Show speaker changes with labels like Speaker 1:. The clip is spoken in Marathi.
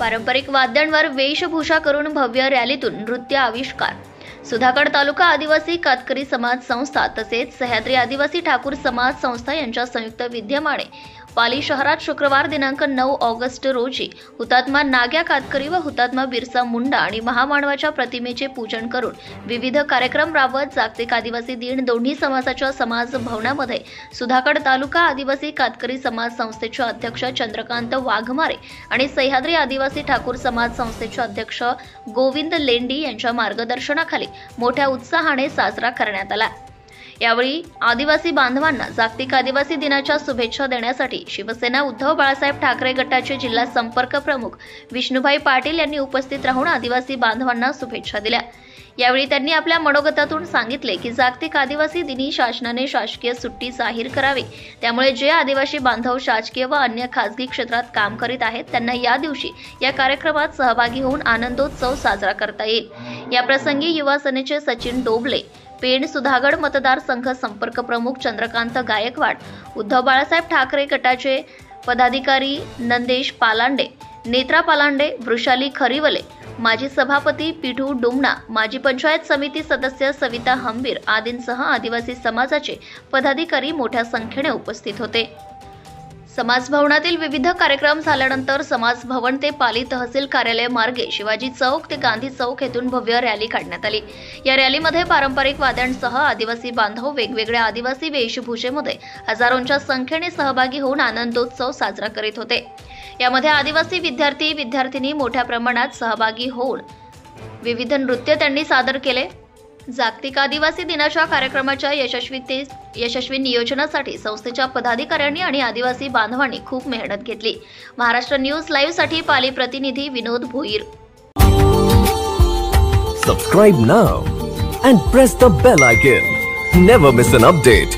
Speaker 1: पारंपरिक वाद्यांवर वेशभूषा करून भव्य रॅलीतून नृत्य आविष्कार। सुधागड तालुका आदिवासी कातकरी समाज संस्था तसेच सह्याद्री आदिवासी ठाकूर समाज संस्था यांच्या संयुक्त विद्यमाने पाली शहरात शुक्रवार दिनांक 9 ऑगस्ट रोजी हुतात्मा नाग्या कातकरी व हुतात्मा बिरसा मुंडा आणि महामानवाच्या प्रतिमेचे पूजन करून विविध कार्यक्रम राबवत जागतिक आदिवासी दिन दोन्ही समाजाच्या समाज भवनामध्ये सुधागड तालुका आदिवासी कातकरी समाज संस्थेचे अध्यक्ष चंद्रकांत वाघमारे आणि सह्याद्री आदिवासी ठाकूर समाज संस्थेचे अध्यक्ष गोविंद लेंडी यांच्या मार्गदर्शनाखाली मोठ्या उत्साहाने साजरा करण्यात आला। यावेळी आदिवासी बांधवांना जागतिक आदिवासी दिनाच्या शुभेच्छा देण्यासाठी शिवसेना उद्धव बाळासाहेब ठाकरे गटाचे जिल्हा संपर्क प्रमुख विष्णुभाई पाटील यांनी उपस्थित राहून आदिवासी बांधवांना शुभेच्छा दिल्या। यावेळी त्यांनी आपल्या मनोगतातून सांगितले की जागतिक आदिवासी दिनी शासनाने शासकीय सुट्टी जाहीर करावी, त्यामुळे जे आदिवासी बांधव शासकीय व अन्य खासगी क्षेत्रात काम करीत आहेत त्यांना या दिवशी या कार्यक्रमात सहभागी होऊन आनंदोत्सव साजरा करता येईल। या प्रसंगी युवा सेनेचे सचिन डोबले, पेण सुधागड मतदारसंघ संपर्क प्रमुख चंद्रकांत गायकवाड, उद्धव बाळासाहेब ठाकरे गटाचे पदाधिकारी नंदेश पालांडे, नेत्रा पालांडे, वृषाली खरीवले, माजी सभापती पिठू डुमना, माजी पंचायत समिती सदस्य सविता हंबीर आदींसह आदिवासी समाजाचे पदाधिकारी मोठ्या संख्येने उपस्थित होते। समाज भवनातील विविध कार्यक्रम झाल्यानंतर समाज भवन ते पाली तहसील कार्यालय मार्गे शिवाजी चौक ते गांधी चौक येथून भव्य रॅली काढण्यात आली। या रॅलीमध्ये पारंपरिक वाद्यांसह आदिवासी बांधव वेगवेगळ्या आदिवासी वेशभूषेमध्ये हजारोंच्या संख्येने सहभागी होऊन आनंदोत्सव साजरा करीत होते। यामध्ये आदिवासी विद्यार्थी विद्यार्थिनी मोठ्या प्रमाणात सहभागी होऊन विविध नृत्य त्यांनी सादर केले। जागतिक आदिवासी दिनाच्या कार्यक्रमाच्या यशस्वी नियोजनासाठी संस्थेच्या पदाधिकाऱ्यांनी आणि आदिवासी बांधवांनी खूप मेहनत घेतली। महाराष्ट्र न्यूज लाईव्ह साठी पाली प्रतिनिधी विनोद Bhoir.
Speaker 2: Subscribe now and press the bell icon. Never miss an update.